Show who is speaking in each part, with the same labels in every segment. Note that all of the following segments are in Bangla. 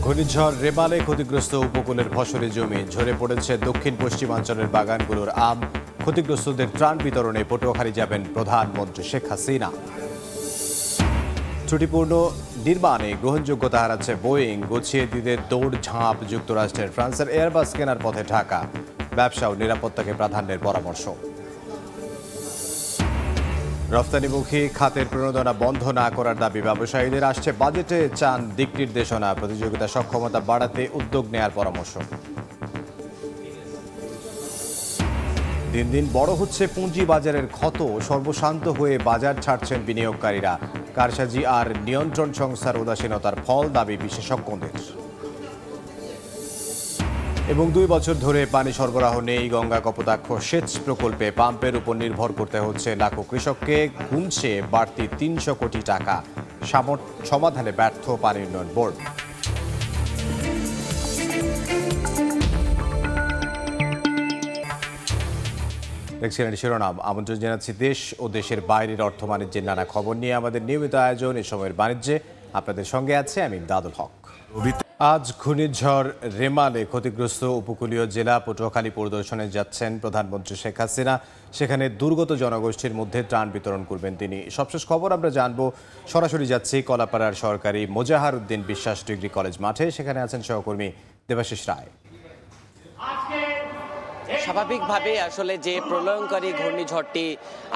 Speaker 1: ঘূর্ণিঝড় রেমালে ক্ষতিগ্রস্ত উপকূলের ফসলি জমি ঝরে পড়েছে দক্ষিণ পশ্চিমাঞ্চলের বাগানগুলোর আম। ক্ষতিগ্রস্তদের ত্রাণ বিতরণে পটুয়াখালী যাবেন প্রধানমন্ত্রী শেখ হাসিনা। ত্রুটিপূর্ণ নির্মাণে গ্রহণযোগ্যতা হারাচ্ছে বোয়িং, গুছিয়ে দিতে দৌড়ঝাঁপ যুক্তরাষ্ট্রের। ফ্রান্সের এয়ারবাস কেনার পথে ঢাকা, ব্যবসা ও নিরাপত্তাকে প্রাধান্যের পরামর্শ। রফতানিমুখী খাতের প্রণোদনা বন্ধ না করার দাবি ব্যবসায়ীদের। আসছে বাজেটে চান দিক নির্দেশনা, প্রতিযোগিতা সক্ষমতা বাড়াতে উদ্যোগ নেয়ার পরামর্শ। দিন দিন বড় হচ্ছে পুঁজি বাজারের ক্ষত, সর্বশান্ত হয়ে বাজার ছাড়ছেন বিনিয়োগকারীরা। কারসাজি আর নিয়ন্ত্রণ সংস্থার উদাসীনতার ফল, দাবি বিশেষজ্ঞদের। এবং 2 বছর ধরে পানি সরবরাহ নেই গঙ্গা কপোতাক্ষ সেচ প্রকল্পে। পাম্পের উপর নির্ভর করতে হচ্ছে লাখো কৃষককে। গুনছে বাড়তি 300 কোটি টাকা, সমাধানে ব্যর্থ পানি উন্নয়ন বোর্ড। দেখছিলেন শিরোনাম। আমন্ত্রণ জানাচ্ছি দেশ ও দেশের বাইরের অর্থ বাণিজ্যের নানা খবর নিয়ে আমাদের নিয়মিত আয়োজন এ সময়ের বাণিজ্যে। আপনাদের সঙ্গে আছে আমি দাদুল হক। আজ ঘূর্ণিঝড় রেমালে ক্ষতিগ্রস্ত উপকূলীয় জেলা পটুয়াখালী পরিদর্শনে যাচ্ছেন প্রধানমন্ত্রী শেখ হাসিনা। সেখানে দুর্গত জনগোষ্ঠীর মধ্যে ত্রাণ বিতরণ করবেন তিনি। সবশেষ খবর আমরা জানবো, সরাসরি যাচ্ছি কলাপাড়ার সরকারি মোজাহার উদ্দিন বিশ্বাস ডিগ্রি কলেজ মাঠে। সেখানে আছেন সহকর্মী দেবাশিস রায়।
Speaker 2: স্বাভাবিকভাবে আসলে যে প্রলয়ঙ্কারী ঘূর্ণিঝড়টি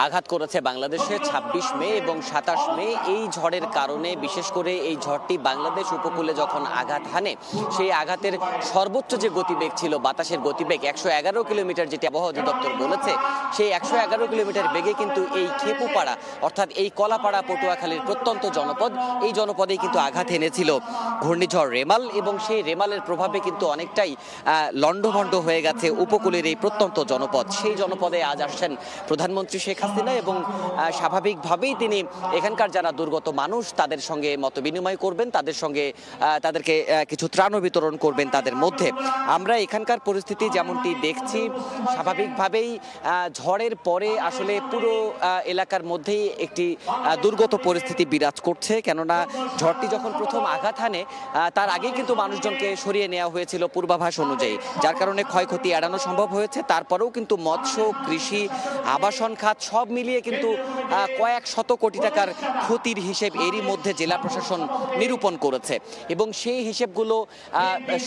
Speaker 2: আঘাত করেছে বাংলাদেশে 26 মে এবং 27 মে, এই ঝড়ের কারণে বিশেষ করে এই ঝড়টি বাংলাদেশ উপকূলে যখন আঘাত হানে, সেই আঘাতের সর্বোচ্চ যে গতিবেগ ছিল, বাতাসের গতিবেগ 111 কিলোমিটার, যেটি আবহাওয়া অধিদপ্তর বলেছে, সেই 111 কিলোমিটার বেগে কিন্তু এই খেপুপাড়া অর্থাৎ এই কলাপাড়া পটুয়াখালীর প্রত্যন্ত জনপদ, এই জনপদেই কিন্তু আঘাত এনেছিল ঘূর্ণিঝড় রেমাল। এবং সেই রেমালের প্রভাবে কিন্তু অনেকটাই লণ্ডভণ্ড হয়ে গেছে উপকূলের এই প্রত্যন্ত জনপদ। সেই জনপদে আজ আসছেন প্রধানমন্ত্রী শেখ হাসিনা এবং স্বাভাবিকভাবেই তিনি এখানকার যারা দুর্গত মানুষ তাদের সঙ্গে মত বিনিময় করবেন, তাদেরকে কিছু ত্রাণ বিতরণ করবেন তাদের মধ্যে। আমরা এখানকার পরিস্থিতি যেমনটি দেখছি, স্বাভাবিকভাবেই ঝড়ের পরে আসলে পুরো এলাকার মধ্যেই একটি দুর্গত পরিস্থিতি বিরাজ করছে। কেননা ঝড়টি যখন প্রথম আঘাত হানে তার আগেই কিন্তু মানুষজনকে সরিয়ে নেওয়া হয়েছিল পূর্বাভাস অনুযায়ী, যার কারণে ক্ষয়ক্ষতি এড়ানো সম্ভব হয়েছে। তারপরেও কিন্তু মৎস্য, কৃষি, আবাসন খাত সব মিলিয়ে কিন্তু কয়েক শত কোটি টাকার ক্ষতির হিসেব এরই মধ্যে জেলা প্রশাসন নিরূপণ করেছে এবং সেই হিসেবগুলো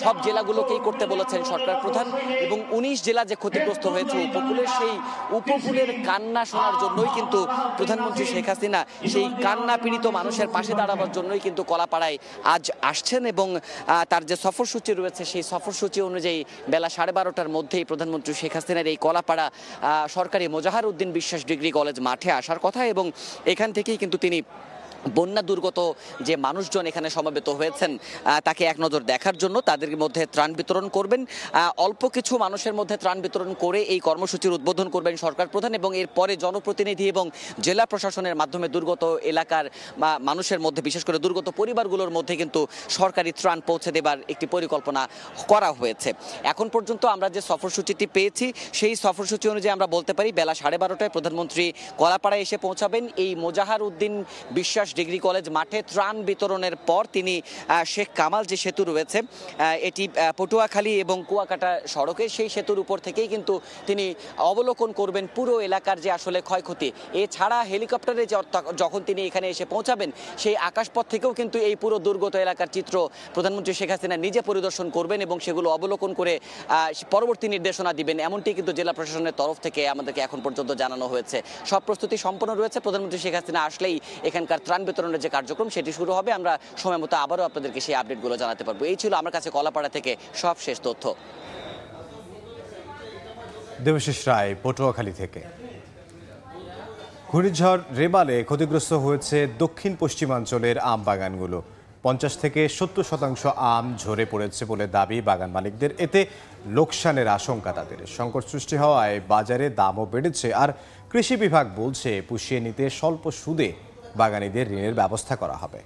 Speaker 2: সব জেলাগুলোকেই করতে বলেছেন সরকার প্রধান। এবং 19 জেলা যে ক্ষতিগ্রস্ত হয়েছে উপকূলের, সেই উপকূলের কান্না শোনার জন্যই কিন্তু প্রধানমন্ত্রী শেখ হাসিনা সেই কান্না পীড়িত মানুষের পাশে দাঁড়াবার জন্যই কিন্তু কলাপাড়ায় আজ আসছেন। এবং তার যে সফরসূচি রয়েছে, সেই সফরসূচি অনুযায়ী বেলা 12:30টার মধ্যেই প্রধানমন্ত্রী শেখ হাসিনার এই কলাপাড়া সরকারি মোজাহার উদ্দিন বিশ্বাস ডিগ্রি কলেজ মাঠে আসার কথা। এবং এখান থেকেই কিন্তু তিনি বন্যা দুর্গত যে মানুষজন এখানে সমবেত হয়েছেন তাকে এক নজর দেখার জন্য তাদের মধ্যে ত্রাণ বিতরণ করবেন। অল্প কিছু মানুষের মধ্যে ত্রাণ বিতরণ করে এই কর্মসূচির উদ্বোধন করবেন সরকার প্রধান এবং এরপরে জনপ্রতিনিধি এবং জেলা প্রশাসনের মাধ্যমে দুর্গত এলাকার মানুষের মধ্যে, বিশেষ করে দুর্গত পরিবারগুলোর মধ্যে কিন্তু সরকারি ত্রাণ পৌঁছে দেবার একটি পরিকল্পনা করা হয়েছে। এখন পর্যন্ত আমরা যে সফরসূচিটি পেয়েছি, সেই সফরসূচি অনুযায়ী আমরা বলতে পারি বেলা 12:30টায় প্রধানমন্ত্রী কলাপাড়ায় এসে পৌঁছাবেন। এই মোজাহার উদ্দিন বিশ্বাস ডিগ্রি কলেজ মাঠে ত্রাণ বিতরণের পর তিনি শেখ কামাল যে সেতু রয়েছে, এটি পটুয়াখালী এবং কুয়াকাটা সড়কে, সেই সেতুর উপর থেকেই কিন্তু তিনি অবলোকন করবেন পুরো এলাকার যে আসলে ক্ষয়ক্ষতি। এছাড়া হেলিকপ্টারে যখন তিনি এখানে এসে পৌঁছাবেন, সেই আকাশপথ থেকেও কিন্তু এই পুরো দুর্গত এলাকার চিত্র প্রধানমন্ত্রী শেখ হাসিনা নিজে পরিদর্শন করবেন এবং সেগুলো অবলোকন করে পরবর্তী নির্দেশনা দিবেন, এমনটি কিন্তু জেলা প্রশাসনের তরফ থেকে আমাদেরকে এখন পর্যন্ত জানানো হয়েছে। সব প্রস্তুতি সম্পন্ন রয়েছে। প্রধানমন্ত্রী শেখ হাসিনা আসলেই এখানকার ত্রাণ বিতরণের যে কার্যক্রম সেটি শুরু হবে। আমরা সময় মতো আবারও আপনাদেরকে সেই আপডেটগুলো জানাতে পারবো। এই ছিল আমার কাছে কলাপাড়া থেকে সব শেষ তথ্য।
Speaker 1: দেবাশিস রায়, পটুয়াখালী থেকে। ঘূর্ণিঝড় রেমালে ক্ষতিগ্রস্ত হয়েছে দক্ষিণ পশ্চিমাঞ্চলের আম বাগানগুলো। 50 থেকে 70% আম ঝরে পড়েছে বলে দাবি বাগান মালিকদের। এতে লোকসানের আশঙ্কা তাদের। সংকট সৃষ্টি হওয়ায় বাজারে দামও বেড়েছে। আর কৃষি বিভাগ বলছে পুষিয়ে নিতে স্বল্প সুদে বাগানীদের ঋণের ব্যবস্থা করা হবে।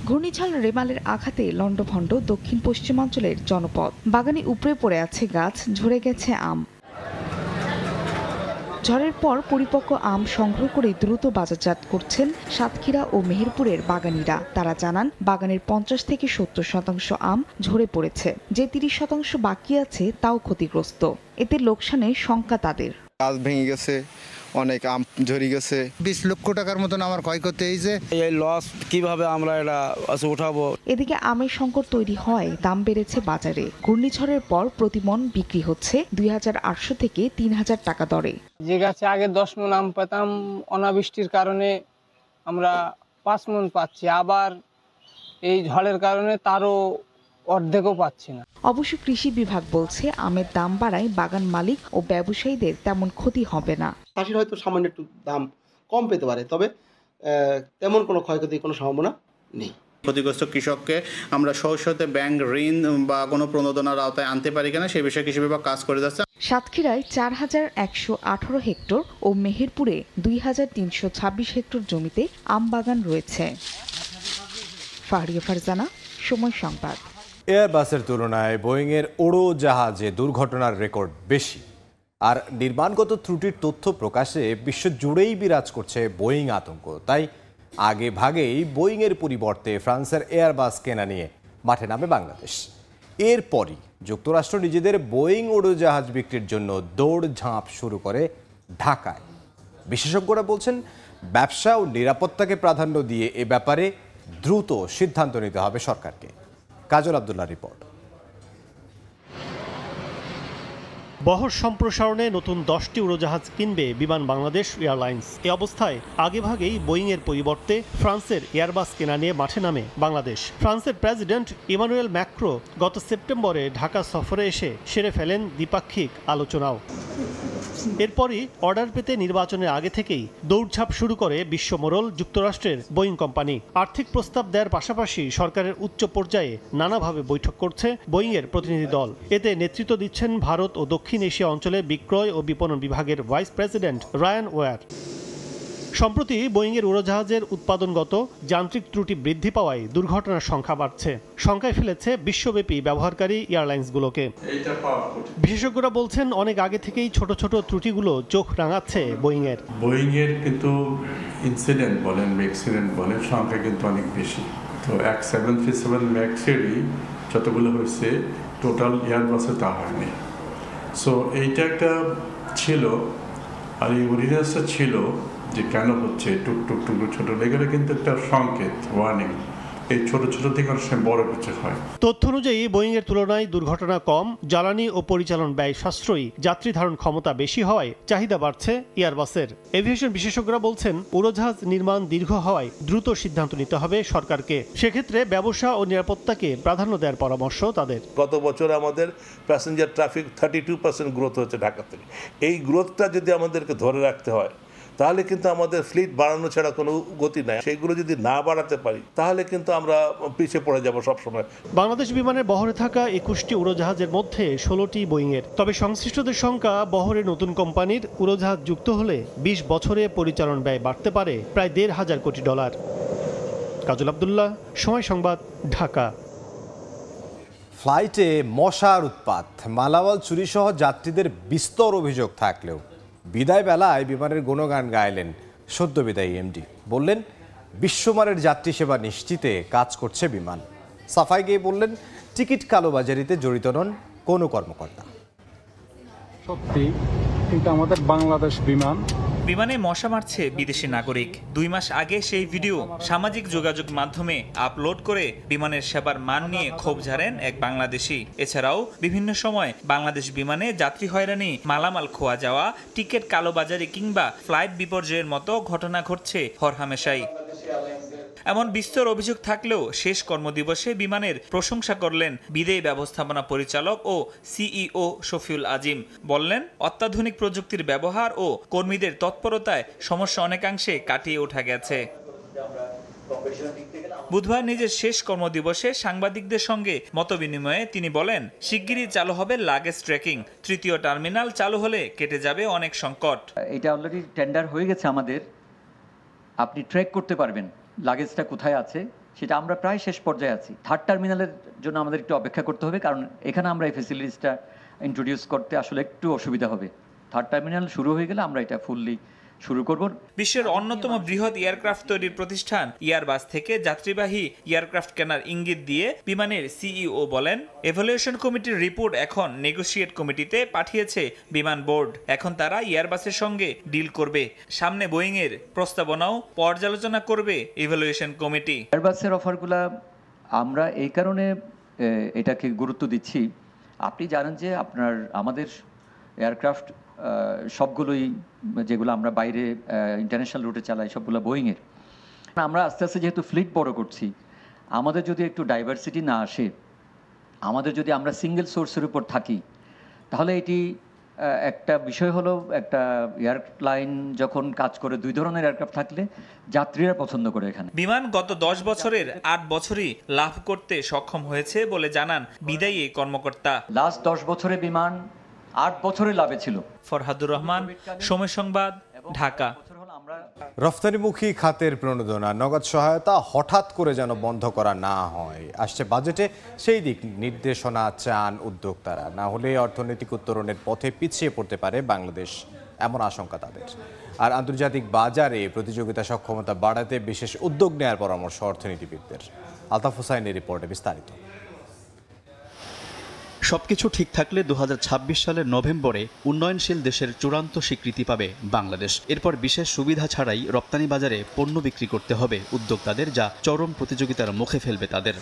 Speaker 3: ঘূর্ণিঝড় রেমালের আঘাতে লণ্ডভণ্ড দক্ষিণ পশ্চিমাঞ্চলের জনপদ। বাগানে উপড়ে পড়ে আছে গাছ, ঝরে গেছে আম। ঝড়ের পর পরিপক্ক আম সংগ্রহ করে দ্রুত বাজারজাত করছেন সাতক্ষীরা ও মেহেরপুরের বাগানীরা। তারা জানান, বাগানের 50 থেকে 70% আম ঝরে পড়েছে, যে 30% বাকি আছে তাও ক্ষতিগ্রস্ত। এতে লোকসানে শঙ্কা তাদের।
Speaker 4: গাছ ভেঙে গেছে, অনেক আম ঝরে গেছে।
Speaker 5: 20 লক্ষ টাকার মতন আমার ক্ষয়ক্ষতি হয়েছে।
Speaker 6: এই লস কিভাবে আমরা এটা উঠাবো?
Speaker 3: এদিকে আমের সংকট তৈরি হয় দাম বেড়েছে বাজারে। ঘূর্ণিঝড়ের পর প্রতি মন বিক্রি হচ্ছে 2800 থেকে 3000 টাকা দরে।
Speaker 7: যে গাছে আগে 10 মণ আম পেতাম, অনাবৃষ্টির কারণে আমরা 5 মণ পাচ্ছি, আবার এই ঝড়ের কারণে তারও অর্ধেকও পাচ্ছি না।
Speaker 3: অবশ্য কৃষি বিভাগ বলছে, আমের দাম বাড়ায় বাগান মালিক ও ব্যবসায়ীদের তেমন ক্ষতি হবে না।
Speaker 8: চাষির হয়তো সামান্য একটু দাম কম পেতে পারে, তবে তেমন কোনো ক্ষয়ক্ষতির কোনো সম্ভাবনা নেই।
Speaker 9: ক্ষতিগ্রস্ত কৃষককে আমরা সহজতে ব্যাংক ঋণ বা কোনো প্রণোদনার আওতায় আনতে পারি কিনা সে বিষয়ে কৃষি বিভাগ কাজ করে যাচ্ছে।
Speaker 3: সাতক্ষীরায় 4118 হেক্টর ও মেহেরপুরে 2326 হেক্টর জমিতে আম বাগান রয়েছে। ফাহরিয়া ফারজানা, সময় সংবাদ।
Speaker 1: এয়ারবাসের তুলনায় বোয়িংয়ের উড়োজাহাজে দুর্ঘটনার রেকর্ড বেশি, আর নির্মাণগত ত্রুটির তথ্য প্রকাশে বিশ্বজুড়েই বিরাজ করছে বোয়িং আতঙ্ক। তাই আগে ভাগেই বোয়িংয়ের পরিবর্তে ফ্রান্সের এয়ারবাস কেনা নিয়ে মাঠে নামে বাংলাদেশ। এরপরই যুক্তরাষ্ট্র নিজেদের বোয়িং উড়োজাহাজ বিক্রির জন্য দৌড়ঝাঁপ শুরু করে ঢাকায়। বিশেষজ্ঞরা বলছেন, ব্যবসা ও নিরাপত্তাকে প্রাধান্য দিয়ে এ ব্যাপারে দ্রুত সিদ্ধান্ত নিতে হবে সরকারকে। কাজল আব্দুল্লাহ রিপোর্ট।
Speaker 10: বহর সম্প্রসারণে নতুন 10টি উড়োজাহাজ কিনবে বিমান বাংলাদেশ এয়ারলাইন্স। এ অবস্থায় আগেভাগেই বোয়িংয়ের পরিবর্তে ফ্রান্সের এয়ারবাস কেনা নিয়ে মাঠে নামে বাংলাদেশ। ফ্রান্সের প্রেসিডেন্ট ইমানুয়েল ম্যাক্রো গত সেপ্টেম্বরে ঢাকা সফরে এসে সেরে ফেলেন দ্বিপাক্ষিক আলোচনাও। এরপরই অর্ডার পেতে নির্বাচনের আগে থেকেই দৌড়ঝাঁপ শুরু করে বিশ্বমোড়ল যুক্তরাষ্ট্রের বোয়িং কোম্পানি। আর্থিক প্রস্তাব দেওয়ার পাশাপাশি সরকারের উচ্চ পর্যায়ে নানাভাবে বৈঠক করছে বোয়িংয়ের প্রতিনিধি দল। এতে নেতৃত্ব দিচ্ছেন ভারত ও দক্ষিণ এশিয়া অঞ্চলে বিক্রয় ও বিপণন বিভাগের ভাইস প্রেসিডেন্ট রায়ান ওয়ার। সম্প্রতি বোয়িংয়ের উড়োজাহাজের উৎপাদনগত যান্ত্রিক ত্রুটি বৃদ্ধি পাওয়ায় দুর্ঘটনার সংখ্যা বাড়ছে, শঙ্কায় ফেলেছে বিশ্বব্যাপী ব্যবহারকারী এয়ারলাইন্সগুলোকে। বিশেষজ্ঞরা বলছেন, অনেক আগে থেকেই ছোট ছোট ত্রুটিগুলো চোখ রাঙাচ্ছে বোয়িংয়ের
Speaker 11: কিন্তু ইনসিডেন্ট বলেন বা অ্যাক্সিডেন্ট বলেন সংখ্যা কিন্তু অনেক বেশি। তো 737 ম্যাক্সেরই যতগুলো হয়েছে টোটাল এয়ারবাসে তা হয়নি। সো এইটা একটা ছিল, আর এই অরিজিনালসটা ছিল যে কেন হচ্ছে টুকটুক টুকটুক ছোট লেগে, কিন্তু একটা সংকেত, ওয়ার্নিং। এই ছোট ছোট থেকে অনেক সময় বড় কিছু হয়।
Speaker 10: তথ্য অনুযায়ী বোয়িংয়ের তুলনায় দুর্ঘটনা কম, জ্বালানি ও পরিচালন ব্যয় সাশ্রয়ী, যাত্রী ধারণ ক্ষমতা বেশি হওয়ায় চাহিদা বাড়ছে এয়ারবাসের। এভিয়েশন বিশেষজ্ঞরা বলছেন, উড়োজাহাজ নির্মাণ দীর্ঘ হওয়ায় দ্রুত সিদ্ধান্ত নিতে হবে সরকারকে। সেক্ষেত্রে ব্যবসা ও নিরাপত্তাকে প্রাধান্য দেওয়ার পরামর্শ তাদের।
Speaker 12: গত বছর আমাদের প্যাসেঞ্জার ট্রাফিক 32% গ্রোথ হচ্ছে ঢাকা থেকে। এই গ্রোথটা যদি আমাদেরকে ধরে রাখতে হয়, তাহলে কিন্তু আমাদের ফ্লিট বাড়ানো ছাড়া কোনো গতি নাই। সেইগুলো যদি না বাড়াতে পারি, তাহলে কিন্তু আমরা পিছিয়ে পড়ে যাব সবসময়।
Speaker 10: বাংলাদেশ বিমানের বহরে থাকা 21টি উড়োজাহাজের মধ্যে 16টি বোয়িংয়ের। তবে সংশ্লিষ্টদের সংখ্যা, বহরে নতুন কোম্পানির উড়োজাহাজ যুক্ত হলে 20 বছরে পরিচালন ব্যয় বাড়তে পারে প্রায় $1,500 কোটি। কাজল আব্দুল্লাহ, সময় সংবাদ, ঢাকা।
Speaker 1: ফ্লাইটে মশার উৎপাত, মালামাল চুরি সহ যাত্রীদের বিস্তর অভিযোগ থাকলেও বিদায় বেলায় বিমানের গুণগান গাইলেন সদ্য বিদায়ী এমডি। বললেন, বিশ্বমানের যাত্রী সেবা নিশ্চিতে কাজ করছে বিমান। সাফাই গিয়ে বললেন, টিকিট কালোবাজারিতে জড়িত নন কোনো কর্মকর্তা।
Speaker 13: সত্যি, কিন্তু আমাদের বাংলাদেশ
Speaker 14: বিমানে মশা মারছে বিদেশি নাগরিক। 2 মাস আগে সেই ভিডিও সামাজিক যোগাযোগ মাধ্যমে আপলোড করে বিমানের সেবার মান নিয়ে ক্ষোভ ঝাড়েন এক বাংলাদেশি। এছাড়াও বিভিন্ন সময় বাংলাদেশ বিমানে যাত্রী হয়রানি, মালামাল খোয়া যাওয়া, টিকিট কালোবাজারি কিংবা ফ্লাইট বিপর্যয়ের মতো ঘটনা ঘটছে হরহামেশাই। এমন বিস্তর অভিযোগ থাকলেও শেষ কর্মদিবসে বিমানের প্রশংসা করলেন বিদায়ী ব্যবস্থাপনা পরিচালক ও সিইও শফিউল আজিম। বললেন, অত্যাধুনিক প্রযুক্তির ব্যবহার ও কর্মীদের তৎপরতায় সমস্যা অনেকাংশে কাটিয়ে ওঠা গেছে। বুধবার নিজের শেষ কর্মদিবসে সাংবাদিকদের সঙ্গে মতবিনিময়ে তিনি বলেন, শিগগিরই চালু হবে লাগেজ ট্র্যাকিং। 3য় টার্মিনাল চালু হলে কেটে যাবে অনেক সংকট।
Speaker 15: এটা অলরেডি টেন্ডার হয়ে গেছে আমাদের, আপনি ট্র্যাক করতে পারবেন লাগেজটা কোথায় আছে, সেটা আমরা প্রায় শেষ পর্যায়ে আছি। 3rd টার্মিনালের জন্য আমাদের একটু অপেক্ষা করতে হবে, কারণ এখানে আমরা এই ফ্যাসিলিটিসটা ইন্ট্রোডিউস করতে আসলে একটু অসুবিধা হবে। থার্ড টার্মিনাল শুরু হয়ে গেলে আমরা এটা ফুললি শুরু করব।
Speaker 14: বিশ্বের অন্যতম বৃহৎ এয়ারক্রাফট তৈরির প্রতিষ্ঠান এয়ারবাস থেকে যাত্রীবাহী এয়ারক্রাফট কেনার ইঙ্গিত দিয়ে বিমানের সিইও বলেন, এভালুয়েশন কমিটির রিপোর্ট এখন নেগোশিয়েট কমিটিতে পাঠিয়েছে বিমান বোর্ড। এখন তারা এয়ারবাসের সঙ্গে ডিল করবে। সামনে বোয়িং এর প্রস্তাবনাও পর্যালোচনা করবে এভালুয়েশন কমিটি।
Speaker 15: এয়ারবাসের অফারগুলা আমরা এই কারণে এটাকে গুরুত্ব দিচ্ছি, আপনি জানেন যে আমাদের এয়ারক্রাফট সবগুলোই যেগুলো আমরা বাইরে ইন্টারন্যাশনাল রুটে চালাই সবগুলো বোয়িংয়ের। আমরা আস্তে আস্তে যেহেতু ফ্লিট বড় করছি, আমাদের যদি একটু ডাইভার্সিটি না আসে, আমাদের যদি আমরা সিঙ্গেল সোর্সের উপর থাকি, তাহলে এটি একটা বিষয় হলো একটা এয়ারলাইন যখন কাজ করে 2 ধরনের এয়ারক্রাফট থাকলে যাত্রীরা পছন্দ করে। এখানে
Speaker 14: বিমান গত 10 বছরের 8 বছরই লাভ করতে সক্ষম হয়েছে বলে জানান বিদায়ী এই কর্মকর্তা।
Speaker 15: লাস্ট 10 বছরে বিমান 8 বছরের লাভে ছিল।
Speaker 14: ফরহাদুর রহমান, সময় সংবাদ, ঢাকা।
Speaker 1: রফতানিমুখী খাতের প্রণোদনা, নগদ সহায়তা হঠাৎ করে যেন বন্ধ করা না হয়। আসছে বাজেটে সেই দিক নির্দেশনা চান উদ্যোক্তারা, না হলে অর্থনৈতিক উত্তরণের পথে পিছিয়ে পড়তে পারে বাংলাদেশ, এমন আশঙ্কা তাদের। আর আন্তর্জাতিক বাজারে প্রতিযোগিতা সক্ষমতা বাড়াতে বিশেষ উদ্যোগ নেওয়ার পরামর্শ অর্থনীতিবিদদের। আলতাফ হোসাইনের রিপোর্টে বিস্তারিত।
Speaker 16: সবকিছু ঠিক থাকলে 2026 সালের নভেম্বরে উন্নয়নশীল দেশের চূড়ান্ত স্বীকৃতি পাবে বাংলাদেশ। এরপর বিশেষ সুবিধা ছাড়াই রপ্তানি বাজারে পণ্য বিক্রি করতে হবে উদ্যোক্তাদের, যা চরম প্রতিযোগিতার মুখে ফেলবে তাদের।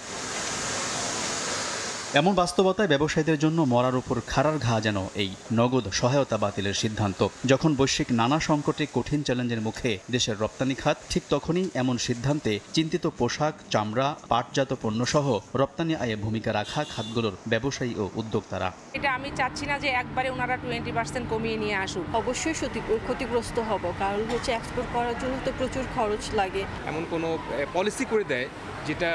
Speaker 16: এমন বাস্তবতায় ব্যবসায়ীদের জন্য মরার উপর খাড়ার ঘা যেন এই নগদ সহায়তা বাতিলের সিদ্ধান্ত। যখন বৈশ্বিক নানা সংকটে কঠিন চ্যালেঞ্জের মুখে দেশের রপ্তানি খাত, ঠিক তখনই এমন সিদ্ধান্তে চিন্তিত পোশাক, চামড়া, পাটজাত পণ্যসহ রপ্তানি আয়ে ভূমিকা রাখা খাতগুলোর ব্যবসায়ী ও উদ্যোক্তারা।
Speaker 17: এটা আমি চাচ্ছি না যে একবারে ওনারা 20% কমিয়ে নিয়ে আসুক। অবশ্যই ক্ষতিগ্রস্ত হব, কারণ হচ্ছে এক্সপোর্ট করার জন্য তো প্রচুর খরচ লাগে।
Speaker 18: এমন কোনো পলিসি করে দেয় যেটা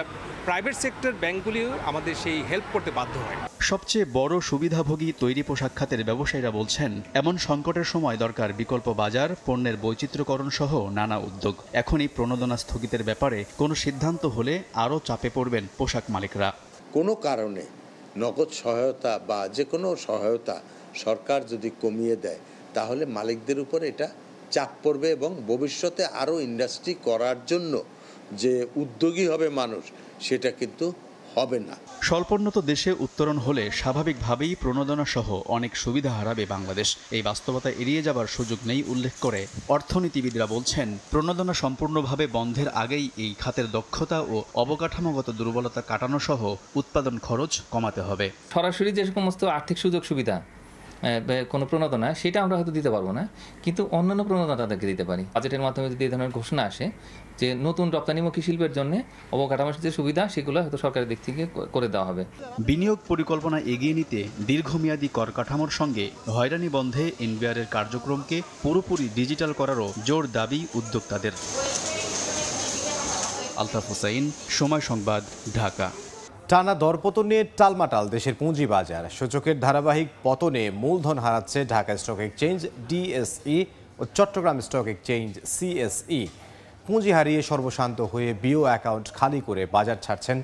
Speaker 18: প্রাইভেট সেক্টর ব্যাংকগুলিও আমাদের সেই হেল্প করতে বাধ্য হয়।
Speaker 16: সবচেয়ে বড় সুবিধাভোগী তৈরি পোশাক খাতের ব্যবসায়ীরা বলছেন, এমন সংকটের সময় দরকার বিকল্প বাজার, পণ্যের বৈচিত্র্যকরণ সহ নানা উদ্যোগ। এখনই প্রণোদনা স্থগিতের ব্যাপারে কোনো সিদ্ধান্ত হলে আরও চাপে পড়বেন পোশাক মালিকরা।
Speaker 19: কোনো কারণে নগদ সহায়তা বা যে কোনো সহায়তা সরকার যদি কমিয়ে দেয়, তাহলে মালিকদের উপর এটা চাপ পড়বে এবং ভবিষ্যতে আরও ইন্ডাস্ট্রি করার জন্য যে উদ্যোগী হবে মানুষ, সেটা কিন্তু হবে না।
Speaker 16: স্বল্পোন্নত দেশে উত্তরণ হলে স্বাভাবিকভাবেই প্রণোদনা সহ অনেক সুবিধা হারাবে বাংলাদেশ। এই বাস্তবতা এড়িয়ে যাবার সুযোগ নেই উল্লেখ করে অর্থনীতিবিদরা বলছেন, প্রণোদনা সম্পূর্ণভাবে বন্ধের আগেই এই খাতের দক্ষতা ও অবকাঠামোগত দুর্বলতা কাটানো সহ উৎপাদন খরচ কমাতে হবে।
Speaker 20: সরাসরি যে সমস্ত আর্থিক সুযোগ সুবিধা, কোনো প্রণোদনা, সেটা আমরা হয়তো দিতে পারবো না, কিন্তু অন্যান্য প্রণোদনা তাদেরকে দিতে পারি। বাজেটের মাধ্যমে যদি এই ধরনের ঘোষণা আসে যে নতুন রপ্তানিমুখী শিল্পের জন্য অবকাঠামোর যে সুবিধা, সেগুলো হয়তো সরকারের দিক থেকে করে দেওয়া হবে।
Speaker 16: বিনিয়োগ পরিকল্পনা এগিয়ে নিতে দীর্ঘমেয়াদী কর কাঠামোর সঙ্গে হয়রানি বন্ধে এনবিআরের কার্যক্রমকে পুরোপুরি ডিজিটাল করারও জোর দাবি উদ্যোক্তাদের। আলতাফ হোসাইন, সময় সংবাদ, ঢাকা।
Speaker 1: টানা দরপতন নিয়ে টালমাটাল দেশের পুঁজি বাজার। সূচকের ধারাবাহিক পতনে মূলধন হারাচ্ছে ঢাকা স্টক এক্সচেঞ্জ ডিএসই ও চট্টগ্রাম স্টক এক্সচেঞ্জ সিএসই। পুঁজি হারিয়ে সর্বশান্ত হয়ে বিও অ্যাকাউন্ট খালি করে বাজার ছাড়ছেন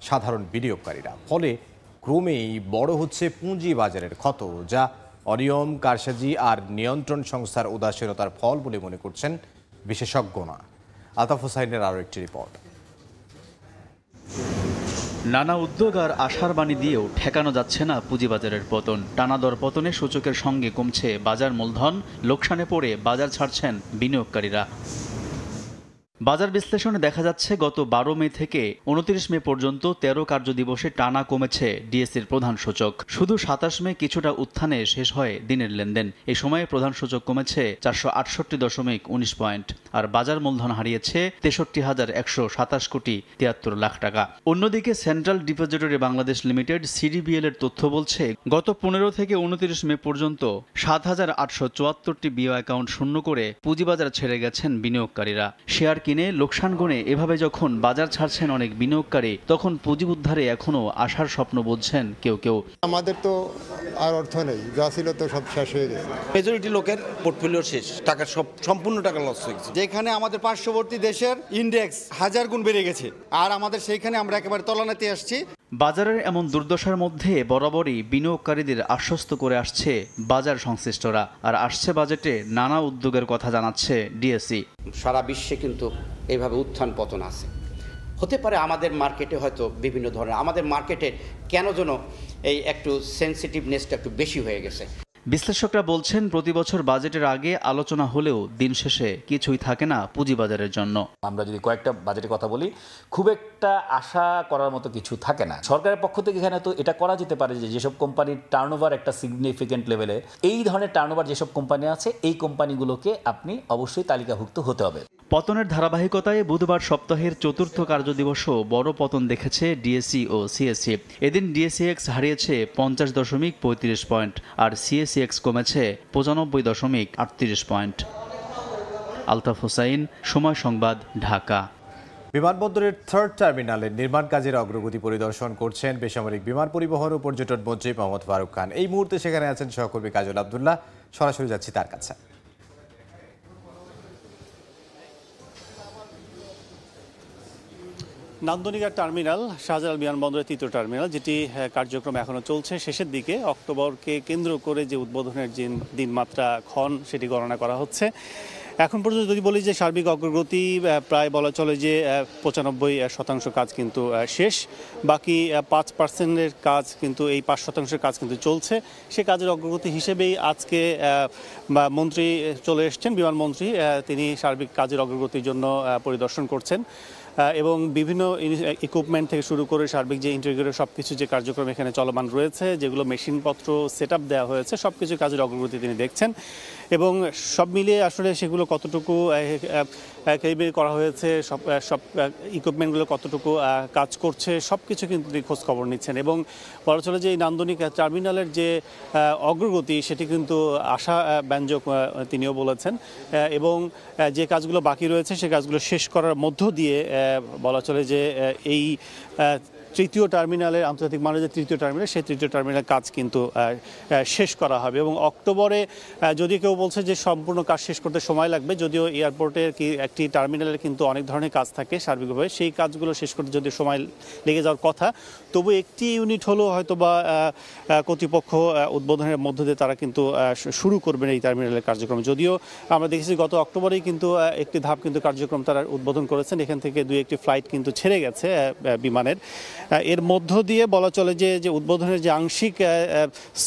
Speaker 1: সাধারণ বিনিয়োগকারীরা। ফলে ক্রমেই বড় হচ্ছে পুঁজি বাজারের ক্ষত, যা অনিয়ম, কারসাজি আর নিয়ন্ত্রণ সংস্থার উদাসীনতার ফল বলে মনে করছেন বিশেষজ্ঞরা। আলতাফ হোসাইনের আরও একটি রিপোর্ট।
Speaker 16: নানা উদ্যোগ আর আশার বাণী দিয়েও ঠেকানো যাচ্ছে না পুঁজিবাজারের পতন। টানা দর পতনে সূচকের সঙ্গে কমছে বাজার মূলধন, লোকসানে পড়ে বাজার ছাড়ছেন বিনিয়োগকারীরা। বাজার বিশ্লেষণে দেখা যাচ্ছে, গত 12 মে থেকে 29 মে পর্যন্ত 13 কার্যদিবসে টানা কমেছে ডিএসইর প্রধান সূচক। শুধু 27 মে কিছুটা উত্থানে শেষ হয় দিনের লেনদেন। এই সময়ে প্রধান সূচক কমেছে 468.19 পয়েন্ট, আর বাজার মূলধন হারিয়েছে 63,127 কোটি 73 লাখ টাকা। অন্যদিকে central depository Bangladesh limited CDBL এর তথ্য বলছে, গত 15 থেকে 29 মে পর্যন্ত 7,874টি বিও অ্যাকাউন্ট শূন্য করে পুঁজিবাজার ছেড়ে গেছেন বিনিয়োগকারীরা। শেয়ার কিনে লোকসান গুণে এভাবে যখন বাজার ছাড়ছেন অনেক বিনিয়োগকারী, তখন পুঁজি উদ্ধারে এখনো আশার স্বপ্ন বুঝছেন কেউ কেউ।
Speaker 21: আমাদের তো আর অর্থ নেই, যা ছিল তো সব শেষ হয়ে গেছে।
Speaker 22: মেজরিটি লোকের পোর্টফোলিও শেষ, টাকা সম্পূর্ণ টাকা লস হয়ে গেছে।
Speaker 23: যেখানে আমাদের পার্শ্ববর্তী দেশের ইন্ডেক্স 1000 গুণ বেড়ে গেছে, আর আমাদের সেইখানে আমরা একেবারে তলানিতে আসছি।
Speaker 16: বাজারের এমন দুর্দশার মধ্যে বরাবরই বিনিয়োগকারীদের আশ্বস্ত করে আসছে বাজার সংশ্লিষ্টরা, আর আসছে বাজেটে নানা উদ্যোগের কথা জানাচ্ছে ডিএসই।
Speaker 2: সারা বিশ্বে কিন্তু এইভাবে উত্থান পতন আছে, হতে পারে আমাদের মার্কেটে হয়তো বিভিন্ন ধরনের, আমাদের মার্কেটে কেন যেন এই একটু সেন্সিটিভনেসটা একটু বেশি হয়ে গেছে।
Speaker 16: বিশ্লেষকরা বলছেন প্রতি বছর বাজেটের আগে আলোচনা হলেও দিন শেষে কিছুই থাকে না পুঁজিবাজারের জন্য।
Speaker 4: আমরা যদি কয়েকটা বাজেটের কথা বলি, খুব একটা আশা করার মতো কিছু থাকে না। সরকারের পক্ষ থেকে এখানে তো এটা করা যেতে পারে যে যেসব কোম্পানির টার্নওভার একটা সিগনিফিকেন্ট লেভেলে, এই ধরনের টার্নওভার যেসব কোম্পানি আছে এই কোম্পানিগুলোকে আপনি অবশ্যই তালিকাভুক্ত হতে হবে।
Speaker 16: পতনের ধারাবাহিকতায় বুধবার সপ্তাহের চতুর্থ কার্যদিবসও বড় পতন দেখেছে ডিএসই ও সিএসসি। এদিন ডিএসইএক্স হারিয়েছে 50.35 পয়েন্ট আর সিএসইএক্স কমেছে 95.38 পয়েন্ট। আলতাফ হোসাইন, সময় সংবাদ, ঢাকা।
Speaker 1: বিমানবন্দরের থার্ড টার্মিনালের নির্মাণ কাজের অগ্রগতি পরিদর্শন করছেন বেসামরিক বিমান পরিবহন ও পর্যটন মন্ত্রী মোহাম্মদ ফারুক খান। এই মুহূর্তে সেখানে আছেন সহকর্মী কাজল আব্দুল্লাহ। সরাসরি যাচ্ছি তার কাছে।
Speaker 10: নান্দনিকা টার্মিনাল শাহজালাল বিমানবন্দরের তৃতীয় টার্মিনাল, যেটি কার্যক্রম এখনও চলছে শেষের দিকে। অক্টোবরকে কেন্দ্র করে যে উদ্বোধনের যে দিনমাত্রা ক্ষণ সেটি গণনা করা হচ্ছে। এখন পর্যন্ত যদি বলি যে সার্বিক অগ্রগতি প্রায় বলা চলে যে 95% কাজ কিন্তু শেষ, বাকি 5% কাজ কিন্তু, এই 5% কাজ কিন্তু চলছে। সে কাজের অগ্রগতি হিসেবেই আজকে মন্ত্রী চলে এসছেন, বিমানমন্ত্রী। তিনি সার্বিক কাজের অগ্রগতির জন্য পরিদর্শন করছেন এবং বিভিন্ন ইকুইপমেন্ট থেকে শুরু করে সার্বিক যে ইন্টিগ্রেটেড সব কিছু যে কার্যক্রম এখানে চলমান রয়েছে, যেগুলো মেশিনপত্র সেট আপ দেওয়া হয়েছে, সব কিছু কাজের অগ্রগতি তিনি দেখছেন এবং সব মিলিয়ে আসলে সেগুলো কতটুকু করা হয়েছে, সব ইকুইপমেন্টগুলো কতটুকু কাজ করছে, সব কিছু কিন্তু তিনি খোঁজ খবর নিচ্ছেন। এবং বলা চলে যে এই নান্দনিক টার্মিনালের যে অগ্রগতি সেটি কিন্তু আশাব্যঞ্জক তিনিও বলেছেন এবং যে কাজগুলো বাকি রয়েছে সে কাজগুলো শেষ করার মধ্য দিয়ে বলা চলে যে এই তৃতীয় টার্মিনালের, আন্তর্জাতিক মানের যে তৃতীয় টার্মিনাল, সেই তৃতীয় টার্মিনালের কাজ কিন্তু শেষ করা হবে। এবং অক্টোবরে যদি কেউ বলছে যে সম্পূর্ণ কাজ শেষ করতে সময় লাগবে, যদিও এয়ারপোর্টের একটি টার্মিনালের কিন্তু অনেক ধরনের কাজ থাকে সার্বিকভাবে, সেই কাজগুলো শেষ করতে যদি সময় লেগে যাওয়ার কথা, তবু একটি ইউনিট হলেও হয়তো বা কর্তৃপক্ষ উদ্বোধনের মধ্য দিয়ে তারা কিন্তু শুরু করবেন এই টার্মিনালের কার্যক্রম। যদিও আমরা দেখেছি গত অক্টোবরেই কিন্তু একটি ধাপ কিন্তু কার্যক্রম তারা উদ্বোধন করেছেন, এখান থেকে 2-1টি ফ্লাইট কিন্তু ছেড়ে গেছে বিমানের। এর মধ্য দিয়ে বলা চলে যে উদ্বোধনের যে আংশিক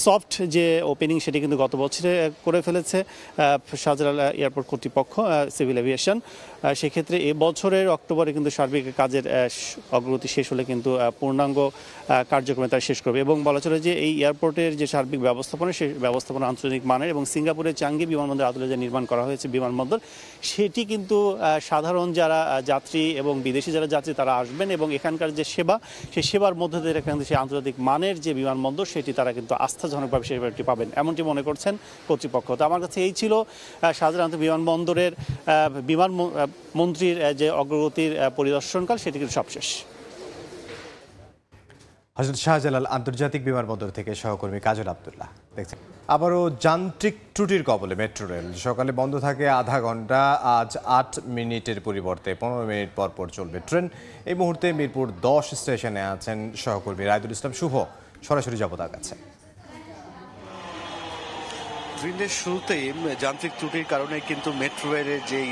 Speaker 10: সফট যে ওপেনিং সেটি কিন্তু গত বছরে করে ফেলেছে শাহজালাল এয়ারপোর্ট কর্তৃপক্ষ, সিভিল এভিয়েশন। সেক্ষেত্রে এবছরের অক্টোবরে কিন্তু সার্বিক কাজের অগ্রগতি শেষ হলে কিন্তু পূর্ণাঙ্গ কার্যক্রমে তারা শেষ করবে। এবং বলা চলে যে এই এয়ারপোর্টের যে সার্বিক ব্যবস্থাপনা, সেই ব্যবস্থাপনা আন্তর্জাতিক মানের এবং সিঙ্গাপুরের চাঙ্গি বিমানবন্দর আদলে যে নির্মাণ করা হয়েছে বিমানবন্দর, সেটি কিন্তু সাধারণ যারা যাত্রী এবং বিদেশি যারা যাত্রী তারা আসবেন এবং এখানকার যে সেবা, সেই সেবার মধ্যে দিয়ে এখান থেকে আন্তর্জাতিক মানের যে বিমানবন্দর সেটি তারা কিন্তু আস্থাজনকভাবে সেবাটি পাবেন, এমনটি মনে করছেন কর্তৃপক্ষ। তো আমার কাছে এই ছিল শাহজালাল বিমানবন্দরের বিমান মন্ত্রীর যে অগ্রগতির পরিদর্শনকাল, সেটি কিন্তু সবশেষ।
Speaker 1: হযরত শাহজালাল আন্তর্জাতিক বিমানবন্দর থেকে সহকর্মী কাজল আব্দুল্লাহ। দেখছেন আবারও যান্ত্রিক ত্রুটির কবলে মেট্রো রেল। সকালে বন্ধ থাকে আধা ঘন্টা, আজ 8 মিনিটের পরিবর্তে 15 মিনিট পর পর চলবে ট্রেন। এই মুহূর্তে মিরপুর 10 স্টেশনে আছেন সহকর্মী রায়দুল ইসলাম শুভ। সরাসরি যাব তার কাছে।
Speaker 23: দিনের শুরুতেই যান্ত্রিক ত্রুটির কারণে কিন্তু মেট্রো রেলের যেই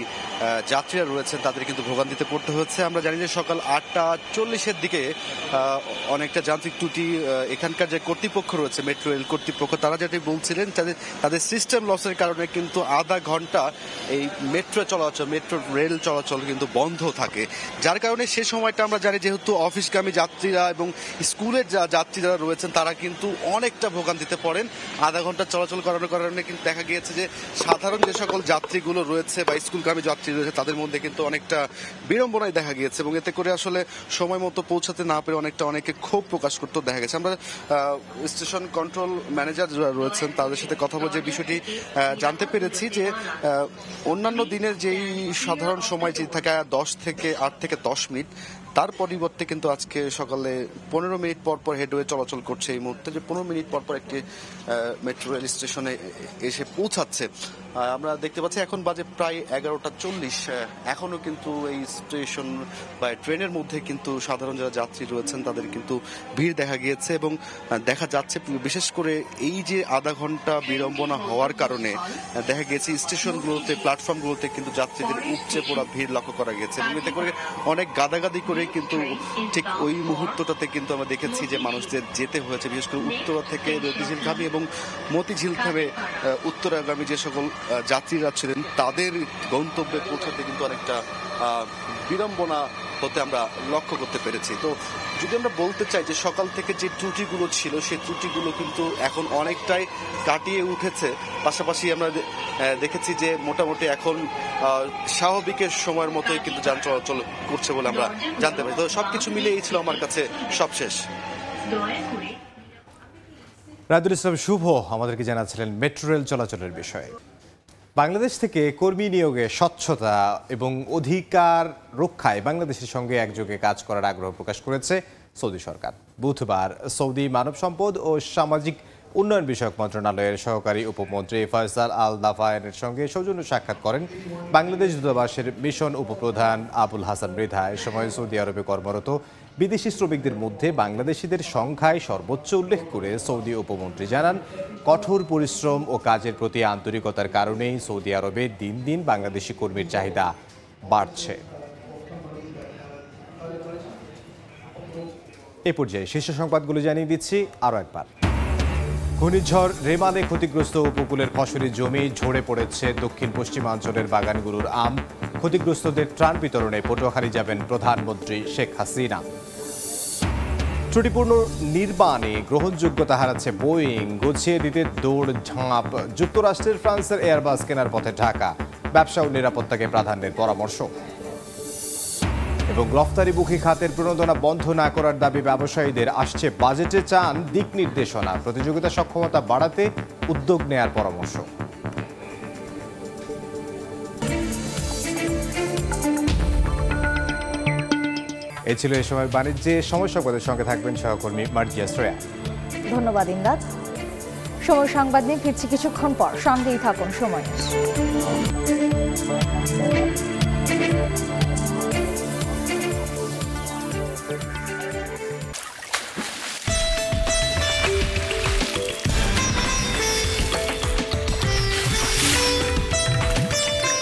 Speaker 23: যাত্রীরা রয়েছেন তাদের কিন্তু ভোগান্তিতে পড়তে হচ্ছে। আমরা জানি যে সকাল 8:40-এর দিকে অনেকটা যান্ত্রিক ত্রুটি, এখানকার যে কর্তৃপক্ষ রয়েছে মেট্রো রেল কর্তৃপক্ষ, তারা যেটি বলছিলেন তাদের সিস্টেম লসের কারণে কিন্তু আধা ঘন্টা এই মেট্রো রেল চলাচল কিন্তু বন্ধ থাকে, যার কারণে সে সময়টা আমরা জানি যেহেতু অফিসগামী যাত্রীরা এবং স্কুলের যাত্রীরা রয়েছেন তারা কিন্তু অনেকটা ভোগান্তিতে পড়েন। আধা ঘন্টা চলাচল করানোর কারণে কিন্তু দেখা গিয়েছে যে সাধারণ যে সকল যাত্রীগুলো রয়েছে বা স্কুলগামী যাত্রী রয়েছে তাদের মধ্যে কিন্তু অনেকটা বিড়ম্বনায় দেখা গিয়েছে এবং এতে করে আসলে সময় মতো পৌঁছাতে না পেরে অনেকে ক্ষোভ প্রকাশ করতে দেখা গেছে। আমরা স্টেশন কন্ট্রোল ম্যানেজার যারা রয়েছেন তাদের সাথে কথা বলে যে বিষয়টি জানতে পেরেছি যে অন্যান্য দিনের যেই সাধারণ সময় যে থাকে 8 থেকে 10 মিনিট, তার পরিবর্তে কিন্তু আজকে সকালে 15 মিনিট পর পর হেডওয়ে চলাচল করছে। এই মুহূর্তে যে 15 মিনিট পর পর একটি মেট্রো রেল স্টেশনে এসে পৌঁছাচ্ছে। আমরা দেখতে পাচ্ছি এখন বাজে প্রায় 11:40। এখনো কিন্তু এই স্টেশন বা ট্রেনের মধ্যে কিন্তু সাধারণ যারা যাত্রী রয়েছেন তাদের কিন্তু ভিড় দেখা গিয়েছে এবং দেখা যাচ্ছে বিশেষ করে এই যে আধা ঘন্টা বিড়ম্বনা হওয়ার কারণে দেখা গেছে স্টেশনগুলোতে প্ল্যাটফর্মগুলোতে কিন্তু যাত্রীদের উপচে পড়া ভিড় লক্ষ্য করা গেছে এবং এতে করে অনেক গাদাগাদি করে কিন্তু ঠিক ওই মুহূর্তটাতে কিন্তু আমরা দেখেছি যে মানুষদের যেতে হয়েছে, বিশেষ করে উত্তরা থেকে মতিঝিলগামী এবং মতিঝিলগামী উত্তরাগামী যে সকল যাত্রীরা ছিলেন তাদের গন্তব্যে পৌঁছাতে কিন্তু অনেকটা বিড়ম্বনা হতে আমরা লক্ষ্য করতে পেরেছি। তো যদি আমরা বলতে চাই যে সকাল থেকে যে ত্রুটিগুলো ছিল সেই ত্রুটিগুলো কিন্তু এখন অনেকটাই কাটিয়ে উঠেছে। পাশাপাশি আমরা দেখেছি যে মোটামুটি এখন স্বাভাবিকের সময়ের মতোই কিন্তু যান চলাচল করছে বলে আমরা জানতে পারি। তো সবকিছু মিলে এই ছিল আমার কাছে সবশেষ।
Speaker 1: রায়দুল ইসলাম শুভ আমাদেরকে জানাচ্ছিলেন মেট্রো রেল চলাচলের বিষয়ে। বাংলাদেশ থেকে কর্মী নিয়োগে স্বচ্ছতা এবং অধিকার রক্ষায় বাংলাদেশের সঙ্গে একযোগে কাজ করার আগ্রহ প্রকাশ করেছে সৌদি সরকার। বুধবার সৌদি মানব সম্পদ ও সামাজিক উন্নয়ন বিষয়ক মন্ত্রণালয়ের সহকারী উপমন্ত্রী ফয়সাল আল দাফায়েনের সঙ্গে সৌজন্য সাক্ষাৎ করেন বাংলাদেশ দূতাবাসের মিশন উপপ্রধান আবুল হাসান মৃধা। এ সময় সৌদি আরবে কর্মরত বিদেশি শ্রমিকদের মধ্যে বাংলাদেশিদের সংখ্যায় সর্বোচ্চ উল্লেখ করে সৌদি উপমন্ত্রী জানান, কঠোর পরিশ্রম ও কাজের প্রতি আন্তরিকতার কারণেই সৌদি আরবে দিন দিন বাংলাদেশি কর্মীর চাহিদা বাড়ছে। এ পর্যায়ে শীর্ষ সংবাদগুলো জানিয়ে দিচ্ছি আরও একবার। ঘূর্ণিঝড় রেমালে ক্ষতিগ্রস্ত উপকূলের ফসলি জমি ঝরে পড়েছে দক্ষিণ পশ্চিমাঞ্চলের বাগানগুলোর আম। ক্ষতিগ্রস্তদের ত্রাণ বিতরণে পটুয়াখালী যাবেন প্রধানমন্ত্রী শেখ হাসিনা। ত্রুটিপূর্ণ নির্মাণে গ্রহণযোগ্যতা হারাচ্ছে বোয়িং, গুছিয়ে দিতে দৌড় ঝাঁপ। যুক্তরাষ্ট্রের ফ্রান্সের এয়ারবাস কেনার পথে ঢাকা, ব্যবসা ও নিরাপত্তাকে প্রাধান্যের পরামর্শ। এবং রফতানিমুখী খাতের প্রণোদনা বন্ধ না করার দাবি ব্যবসায়ীদের। আসছে বাজেটে চান দিক নির্দেশনা, প্রতিযোগিতা সক্ষমতা বাড়াতে উদ্যোগ নেয়ার পরামর্শ। এই ছিল এই সময় বাণিজ্যে। সময় সংবাদের সঙ্গে থাকবেন সহকর্মী মার্জিয়া শ্রেয়া।
Speaker 5: ধন্যবাদ ইমদাদ। সময় সংবাদ নিয়ে ফিরছি কিছুক্ষণ পর, সঙ্গেই থাকুন সময়।